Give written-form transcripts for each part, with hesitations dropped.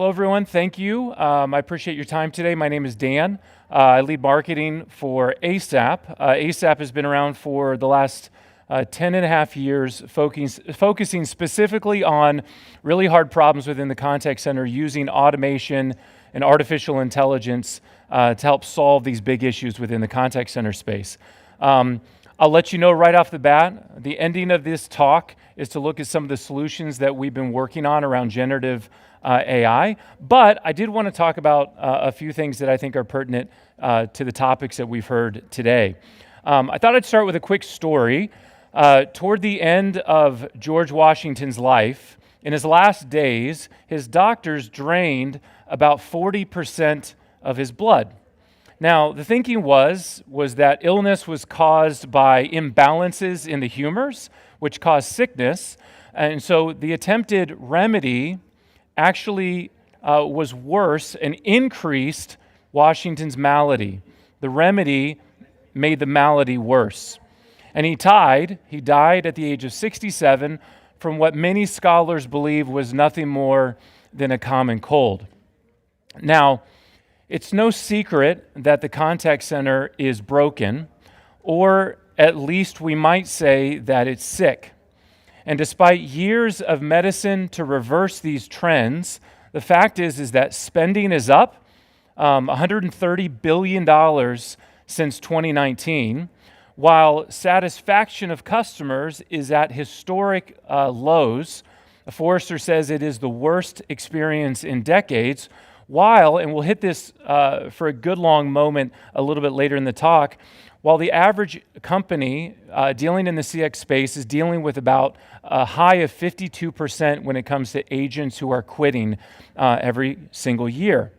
Hello, everyone. Thank you. I appreciate your time today. My name is Dan. I lead marketing for ASAP. ASAP has been around for the last 10 and a half years, focusing specifically on really hard problems within the contact center using automation and artificial intelligence to help solve these big issues within the contact center space. I'll let you know right off the bat, the ending of this talk is to look at some of the solutions that we've been working on around generative AI, but I did want to talk about a few things that I think are pertinent to the topics that we've heard today. I thought I'd start with a quick story. Toward the end of George Washington's life, in his last days, his doctors drained about 40% of his blood. Now, the thinking was that illness was caused by imbalances in the humors, which caused sickness, and so the attempted remedy actually was worse and increased Washington's malady. The remedy made the malady worse. And he died at the age of 67 from what many scholars believe was nothing more than a common cold. Now, it's no secret that the contact center is broken, or at least we might say that it's sick. And despite years of medicine to reverse these trends, the fact is that spending is up $130 billion since 2019, while satisfaction of customers is at historic lows. Forrester says it is the worst experience in decades, while, and we'll hit this for a good long moment a little bit later in the talk, while the average company dealing in the CX space is dealing with about a high of 52% when it comes to agents who are quitting every single year.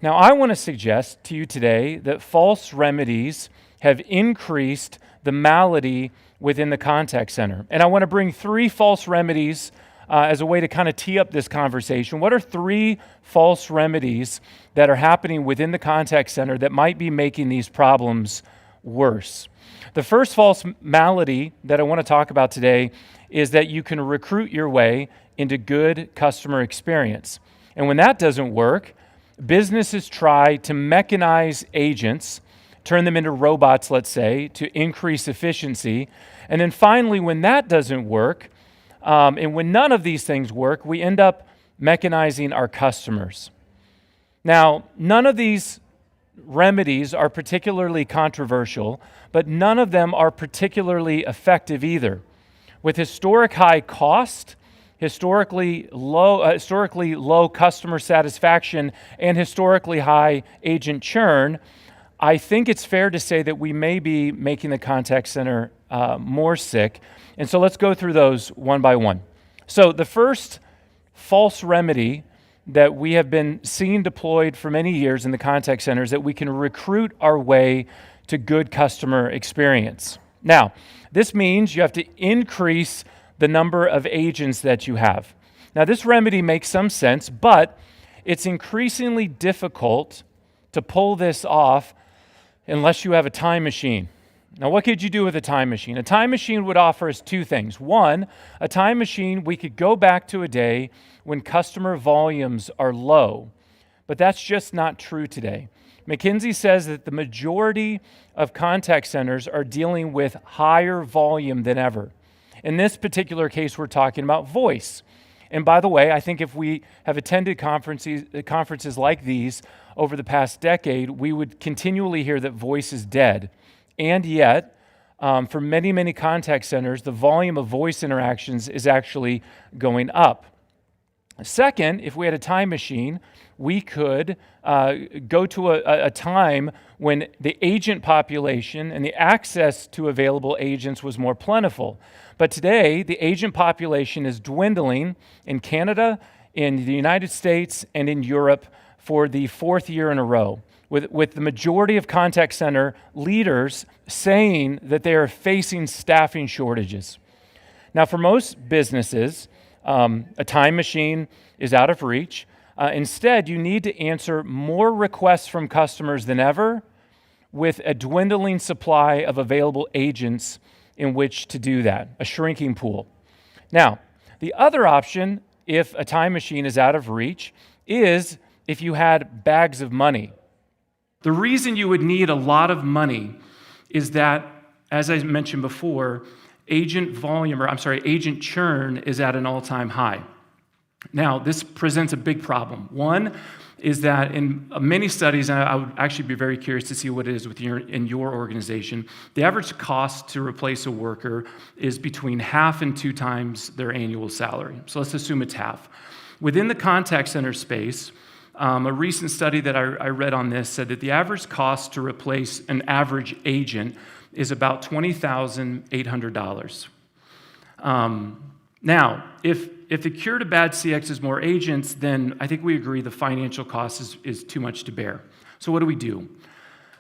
Now, I want to suggest to you today that false remedies have increased the malady within the contact center. And I want to bring three false remedies as a way to kind of tee up this conversation. What are three false remedies that are happening within the contact center that might be making these problems worse? The first false malady that I want to talk about today is that you can recruit your way into good customer experience. And when that doesn't work, businesses try to mechanize agents, turn them into robots, let's say, to increase efficiency. And then finally, when that doesn't work, and when none of these things work, we end up mechanizing our customers. Now, none of these remedies are particularly controversial, but none of them are particularly effective either. With historic high cost, historically low customer satisfaction, and historically high agent churn, I think it's fair to say that we may be making the contact center more sick. And so let's go through those one by one. So the first false remedy that we have been seeing deployed for many years in the contact center is that we can recruit our way to good customer experience. Now, this means you have to increase the number of agents that you have. Now, this remedy makes some sense, but it's increasingly difficult to pull this off unless you have a time machine. Now, what could you do with a time machine? A time machine would offer us two things. One, a time machine, we could go back to a day when customer volumes are low, but that's just not true today. McKinsey says that the majority of contact centers are dealing with higher volume than ever. In this particular case, we're talking about voice. And by the way, I think if we have attended conferences like these over the past decade, we would continually hear that voice is dead. And yet, for many, many contact centers, the volume of voice interactions is actually going up. Second, if we had a time machine, we could go to a time when the agent population and the access to available agents was more plentiful. But today, the agent population is dwindling in Canada, in the United States, and in Europe for the fourth year in a row, with the majority of contact center leaders saying that they are facing staffing shortages. Now, for most businesses, a time machine is out of reach. Instead, you need to answer more requests from customers than ever with a dwindling supply of available agents in which to do that, a shrinking pool. Now, the other option if a time machine is out of reach is if you had bags of money. The reason you would need a lot of money is that, as I mentioned before, agent churn is at an all-time high. Now, this presents a big problem. One is that in many studies, and I would actually be very curious to see what it is in your organization, the average cost to replace a worker is between half and 2 times their annual salary. So let's assume it's half. Within the contact center space, a recent study that I read on this said that the average cost to replace an average agent is about $20,800. Now, if the cure to bad CX is more agents, then I think we agree the financial cost is too much to bear. So what do we do?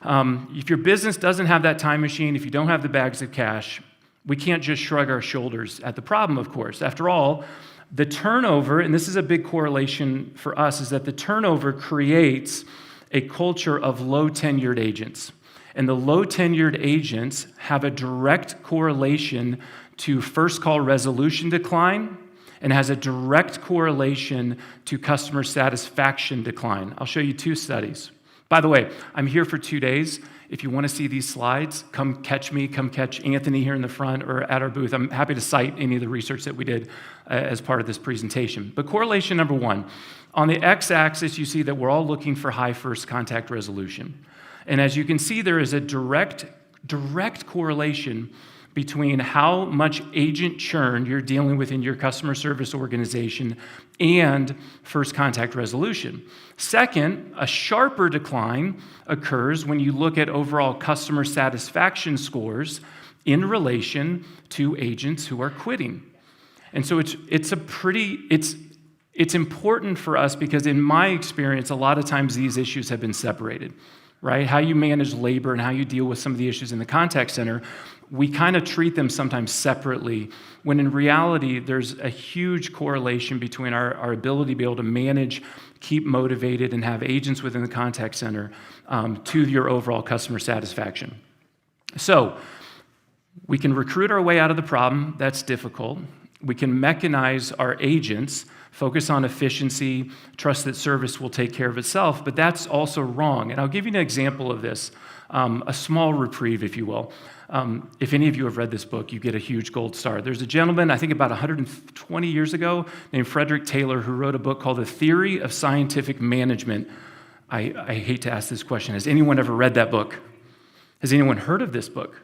If your business doesn't have that time machine, if you don't have the bags of cash, we can't just shrug our shoulders at the problem, of course. After all, the turnover, and this is a big correlation for us, is that the turnover creates a culture of low-tenured agents. And the low-tenured agents have a direct correlation to first call resolution decline and has a direct correlation to customer satisfaction decline. I'll show you 2 studies. By the way, I'm here for 2 days. If you want to see these slides, come catch me, come catch Anthony here in the front or at our booth. I'm happy to cite any of the research that we did as part of this presentation. But correlation number 1, on the x-axis, you see that we're all looking for high first contact resolution. And as you can see, there is a direct correlation between how much agent churn you're dealing with in your customer service organization and first contact resolution. Second, a sharper decline occurs when you look at overall customer satisfaction scores in relation to agents who are quitting. And so it's important for us because in my experience, a lot of times these issues have been separated, right? How you manage labor and how you deal with some of the issues in the contact center, we kind of treat them sometimes separately, when in reality, there's a huge correlation between our ability to be able to manage, keep motivated, and have agents within the contact center to your overall customer satisfaction. So we can recruit our way out of the problem. That's difficult. We can mechanize our agents, focus on efficiency, trust that service will take care of itself, but that's also wrong. And I'll give you an example of this, a small reprieve, if you will. If any of you have read this book, you get a huge gold star. There's a gentleman, I think about 120 years ago, named Frederick Taylor, who wrote a book called The Theory of Scientific Management. I hate to ask this question. Has anyone ever read that book? Has anyone heard of this book?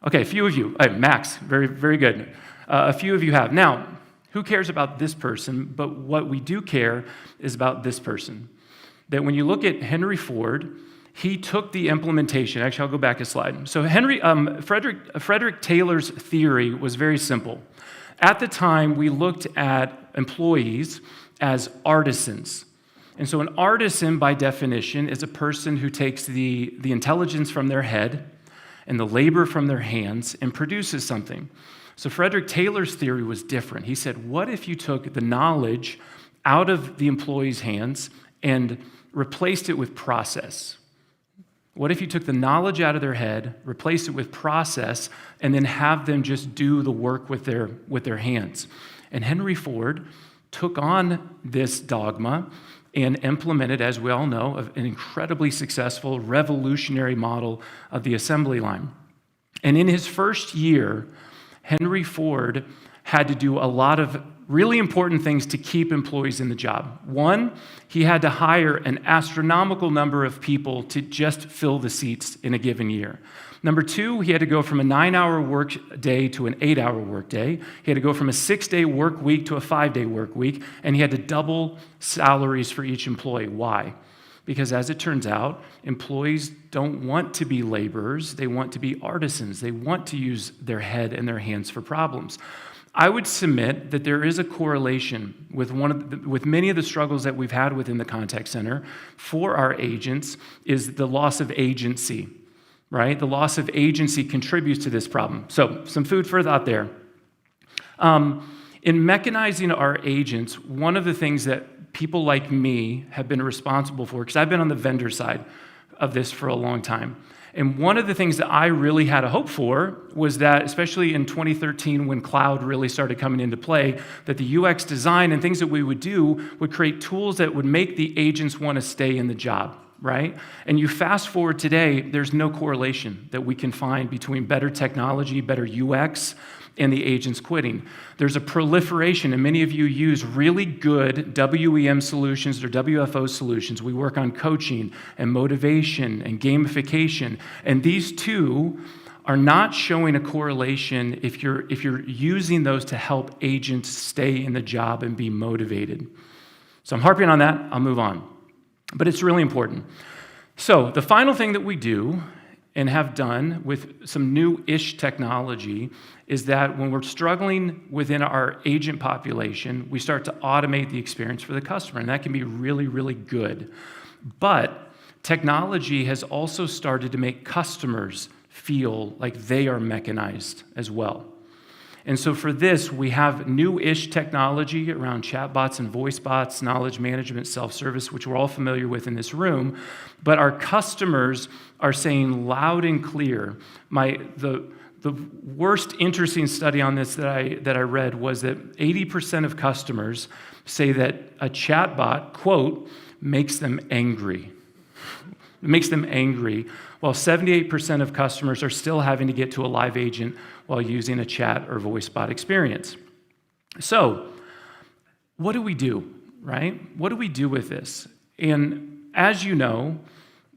Okay, a few of you. Max, very, very good. A few of you have. Now, who cares about this person? But what we do care is about this person. That when you look at Henry Ford, he took the implementation. Actually, I'll go back a slide. So Frederick Taylor's theory was very simple. At the time, we looked at employees as artisans. And so an artisan, by definition, is a person who takes the intelligence from their head and the labor from their hands and produces something. So Frederick Taylor's theory was different. He said, what if you took the knowledge out of the employee's hands and replaced it with process? What if you took the knowledge out of their head, replaced it with process, and then have them just do the work with their hands? And Henry Ford took on this dogma and implemented, as we all know, an incredibly successful, revolutionary model of the assembly line. And in his first year, Henry Ford had to do a lot of really important things to keep employees in the job. One, he had to hire an astronomical number of people to just fill the seats in a given year. Number two, he had to go from a 9-hour work day to an 8-hour work day. He had to go from a 6-day work week to a 5-day work week, and he had to double salaries for each employee. Why? Because as it turns out, employees don't want to be laborers. They want to be artisans. They want to use their head and their hands for problems. I would submit that there is a correlation with many of the struggles that we've had within the contact center for our agents is the loss of agency, right? The loss of agency contributes to this problem. So some food for thought there. In mechanizing our agents, one of the things that people like me have been responsible for, because I've been on the vendor side of this for a long time, And one of the things that I really had a hope for was that, especially in 2013 when cloud really started coming into play, that the UX design and things that we would do would create tools that would make the agents want to stay in the job, right? And you fast forward today, there's no correlation that we can find between better technology, better UX, and the agents quitting. There's a proliferation, and many of you use really good WEM solutions or WFO solutions. We work on coaching and motivation and gamification, and these two are not showing a correlation if you're using those to help agents stay in the job and be motivated. So I'm harping on that. I'll move on. But it's really important. So the final thing that we do and have done with some new-ish technology is that when we're struggling within our agent population, we start to automate the experience for the customer, and that can be really, really good. But technology has also started to make customers feel like they are mechanized as well. And so for this, we have new-ish technology around chatbots and voice bots, knowledge management, self-service, which we're all familiar with in this room. But our customers are saying loud and clear. The worst interesting study on this that I read was that 80% of customers say that a chatbot, quote, makes them angry. It makes them angry, while 78% of customers are still having to get to a live agent while using a chat or voice bot experience. So, what do we do, right? What do we do with this? And as you know,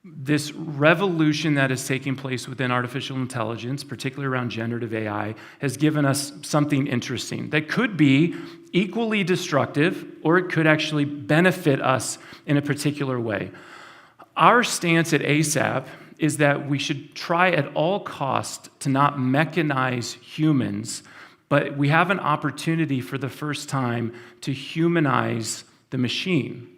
this revolution that is taking place within artificial intelligence, particularly around generative AI, has given us something interesting that could be equally destructive, or it could actually benefit us in a particular way. Our stance at ASAP is that we should try at all costs to not mechanize humans, but we have an opportunity for the first time to humanize the machine.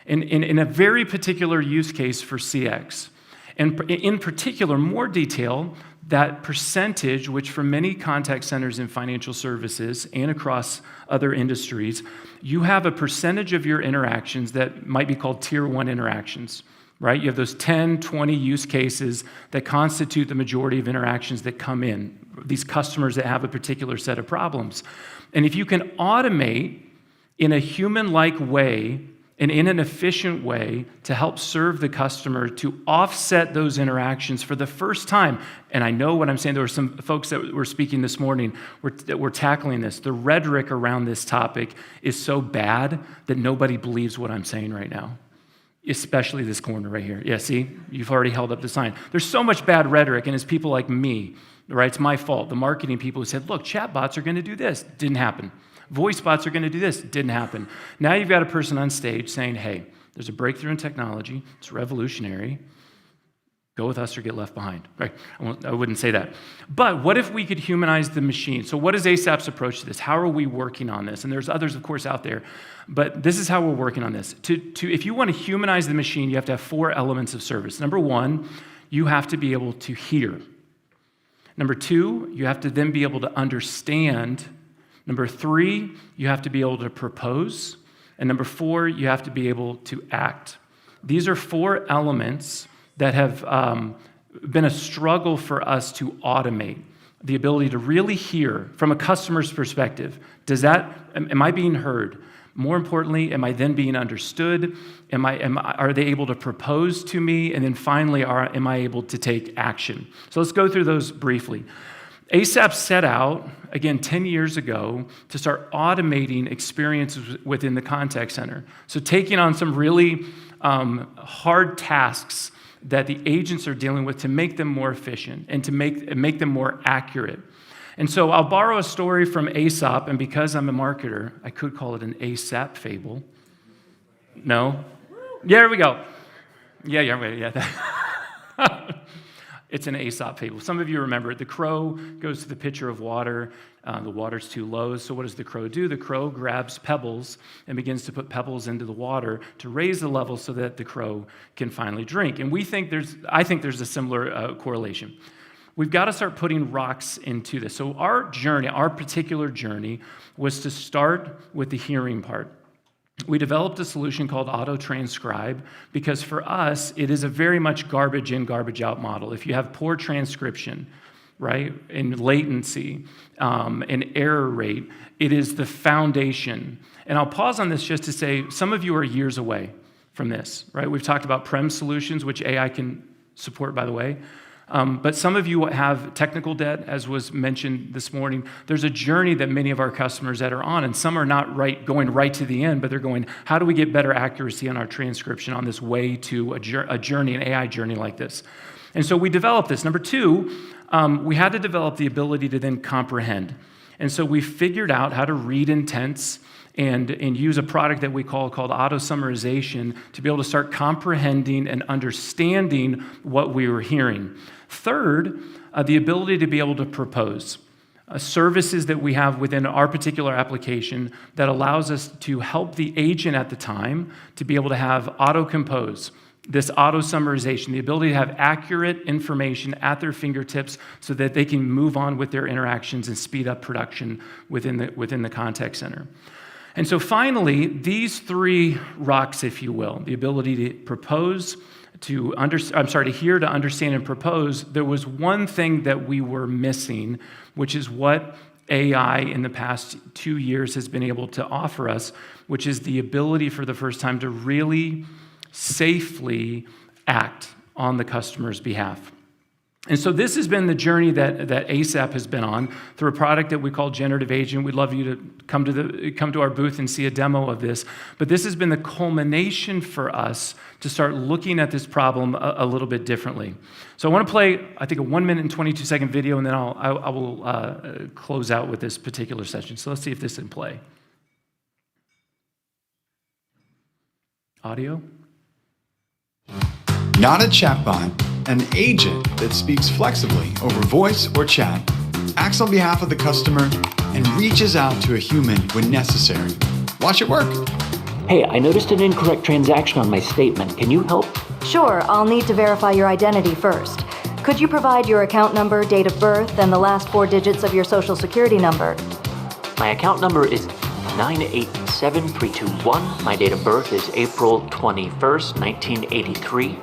In a very particular use case for CX. And in particular, more detail, that percentage, which for many contact centers in financial services and across other industries, you have a percentage of your interactions that might be called tier 1 interactions, right? You have those 10, 20 use cases that constitute the majority of interactions that come in, these customers that have a particular set of problems. And if you can automate in a human-like way and in an efficient way to help serve the customer to offset those interactions for the first time. And I know what I'm saying. There were some folks that were speaking this morning that were tackling this. The rhetoric around this topic is so bad that nobody believes what I'm saying right now, especially this corner right here. Yeah, see? You've already held up the sign. There's so much bad rhetoric, and it's people like me, right? It's my fault. The marketing people who said, look, chatbots are going to do this. Didn't happen. Voice bots are going to do this. Didn't happen. Now you've got a person on stage saying, hey, there's a breakthrough in technology. It's revolutionary. Go with us or get left behind. Right? I wouldn't say that. But what if we could humanize the machine? So what is ASAP's approach to this? How are we working on this? And there's others, of course, out there. But this is how we're working on this. If you want to humanize the machine, you have to have 4 elements of service. Number 1, you have to be able to hear. Number 2, you have to then be able to understand. Number 3, you have to be able to propose. And number 4, you have to be able to act. These are 4 elements that have been a struggle for us to automate. The ability to really hear from a customer's perspective. Am I being heard? More importantly, am I then being understood? Are they able to propose to me? And then finally, am I able to take action? So let's go through those briefly. ASAP set out, again, 10 years ago, to start automating experiences within the contact center. So taking on some really hard tasks that the agents are dealing with to make them more efficient and to make them more accurate. And so I'll borrow a story from Aesop, and because I'm a marketer, I could call it an ASAP fable. No? Yeah, there we go. Yeah. It's an Aesop fable. Some of you remember it. The crow goes to the pitcher of water. The water's too low, so what does the crow do? The crow grabs pebbles and begins to put pebbles into the water to raise the level so that the crow can finally drink. And I think there's a similar correlation. We've got to start putting rocks into this. So our particular journey, was to start with the hearing part. we developed a solution called Auto Transcribe because for us, it is a very much garbage in, garbage out model. If you have poor transcription, right, and latency, and error rate, it is the foundation. And I'll pause on this just to say, some of you are years away from this, right? We've talked about prem solutions, which AI can support, by the way. But some of you have technical debt, as was mentioned this morning. There's a journey that many of our customers that are on, and some are not going right to the end, but they're going, how do we get better accuracy on our transcription on this way to a journey, an AI journey like this? And so we developed this. Number two, we had to develop the ability to then comprehend. And so we figured out how to read intents and use a product that we called auto summarization to be able to start comprehending and understanding what we were hearing. Third, the ability to be able to propose services that we have within our particular application that allows us to help the agent at the time to be able to have auto compose, this auto summarization, the ability to have accurate information at their fingertips so that they can move on with their interactions and speed up production within the contact center. And so finally, these three rocks, if you will, the ability to propose, to hear, to understand, and propose, there was one thing that we were missing, which is what AI in the past 2 years has been able to offer us, which is the ability for the first time to really safely act on the customer's behalf. And so this has been the journey that ASAP has been on through a product that we call Generative Agent. We'd love you to come to our booth and see a demo of this. But this has been the culmination for us to start looking at this problem a little bit differently. So I want to play, I think, a 1 minute and 22-second video, and then I will close out with this particular session. So let's see if this can play. Audio? Not a chatbot, an agent that speaks flexibly over voice or chat, acts on behalf of the customer, and reaches out to a human when necessary. Watch it work. Hey, I noticed an incorrect transaction on my statement. Can you help? Sure, I'll need to verify your identity first. Could you provide your account number, date of birth, and the last 4 digits of your social security number? My account number is 987321. My date of birth is April 21st, 1983.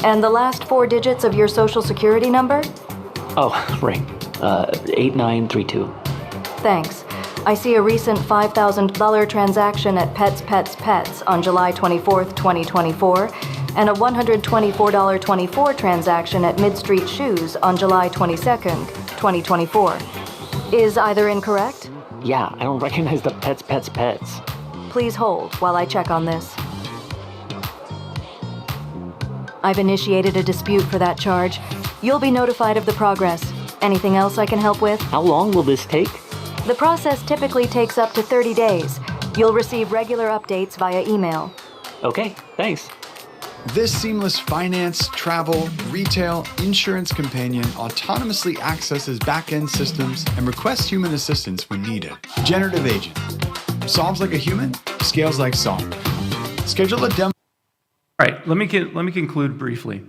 And the last 4 digits of your social security number? Oh, right. 8932. Thanks. I see a recent $5,000 transaction at Pets on July 24th, 2024, and a $124.24 transaction at Mid-Street Shoes on July 22nd, 2024. Is either incorrect? Yeah, I don't recognize the Pets. Please hold while I check on this. I've initiated a dispute for that charge. You'll be notified of the progress. Anything else I can help with? How long will this take? The process typically takes up to 30 days. You'll receive regular updates via email. Okay, thanks. This seamless finance, travel, retail, insurance companion autonomously accesses back-end systems and requests human assistance when needed. Generative Agent. Solves like a human, scales like software. Schedule a demo. All right, let me conclude briefly.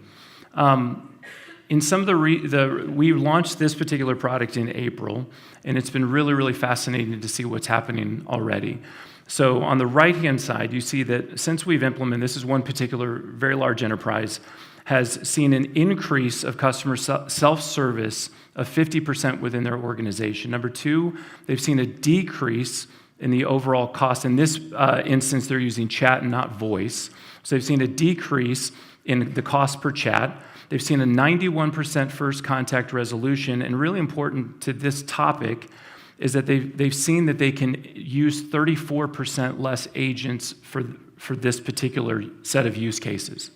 In some of we launched this particular product in April, and it's been really, really fascinating to see what's happening already. So on the right-hand side, you see that since we've implemented, this is one particular very large enterprise, has seen an increase of customer self-service of 50% within their organization. Number two, they've seen a decrease in the overall cost. In this instance, they're using chat and not voice. So they've seen a decrease in the cost per chat. They've seen a 91% first contact resolution, and really important to this topic is that they've seen that they can use 34% less agents for this particular set of use cases.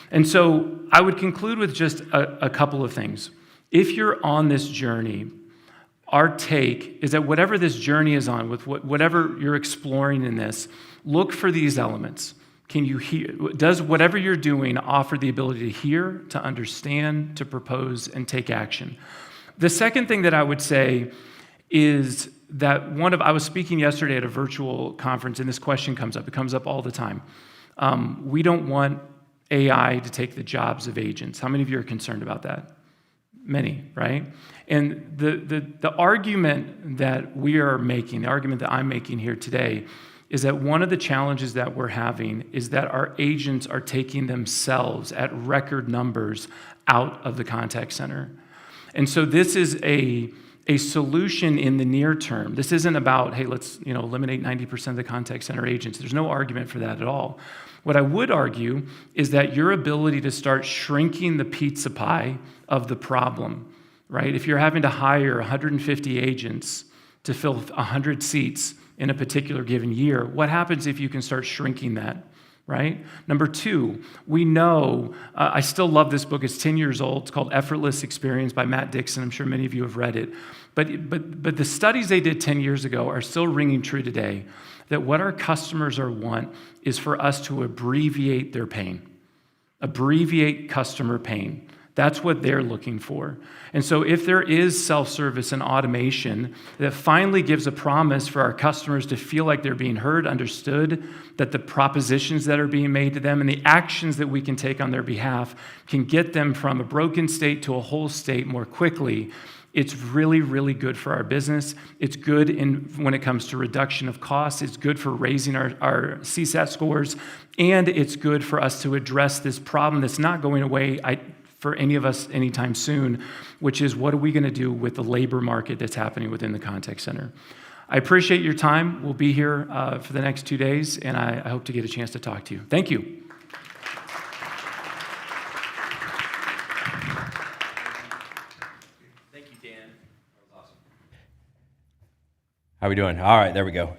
And so I would conclude with just a couple of things. If you're on this journey, our take is that whatever this journey is on, with whatever you're exploring in this, look for these elements. Can you hear? Does whatever you're doing offer the ability to hear, to understand, to propose, and take action? The second thing that I would say is that I was speaking yesterday at a virtual conference, and this question comes up. It comes up all the time. We don't want AI to take the jobs of agents. How many of you are concerned about that? Many, right? And the argument that we are making, the argument that I'm making here today, is that one of the challenges that we're having is that our agents are taking themselves at record numbers out of the contact center. And so this is a solution in the near term. This isn't about, hey, let's eliminate 90% of the contact center agents. There's no argument for that at all. What I would argue is that your ability to start shrinking the pizza pie of the problem, right? If you're having to hire 150 agents to fill 100 seats in a particular given year, what happens if you can start shrinking that, right? Number two, we know, I still love this book, it's 10 years old, it's called Effortless Experience by Matt Dixon. I'm sure many of you have read it. But the studies they did 10 years ago are still ringing true today, that what our customers want is for us to abbreviate their pain, abbreviate customer pain. That's what they're looking for. And so if there is self-service and automation that finally gives a promise for our customers to feel like they're being heard, understood, that the propositions that are being made to them and the actions that we can take on their behalf can get them from a broken state to a whole state more quickly, it's really, really good for our business. It's good when it comes to reduction of costs. It's good for raising our CSAT scores. And it's good for us to address this problem that's not going away for any of us anytime soon, which is what are we going to do with the labor market that's happening within the contact center? I appreciate your time. We'll be here for the next 2 days, and I hope to get a chance to talk to you. Thank you. Thank you, Dan. That was awesome. How are we doing? All right, there we go.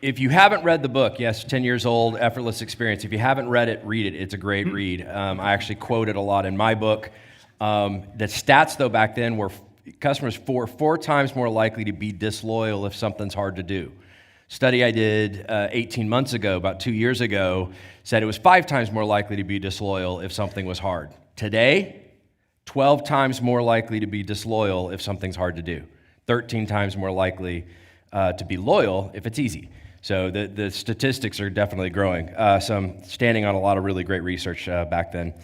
If you haven't read the book, yes, 10 years old, Effortless Experience. If you haven't read it, read it. It's a great read. I actually quote it a lot in my book. The stats, though, back then were customers four times more likely to be disloyal if something's hard to do. Study I did 18 months ago, about 2 years ago, said it was 5 times more likely to be disloyal if something was hard. Today, 12 times more likely to be disloyal if something's hard to do. 13 times more likely to be loyal if it's easy. So the statistics are definitely growing. So I'm standing on a lot of really great research back then.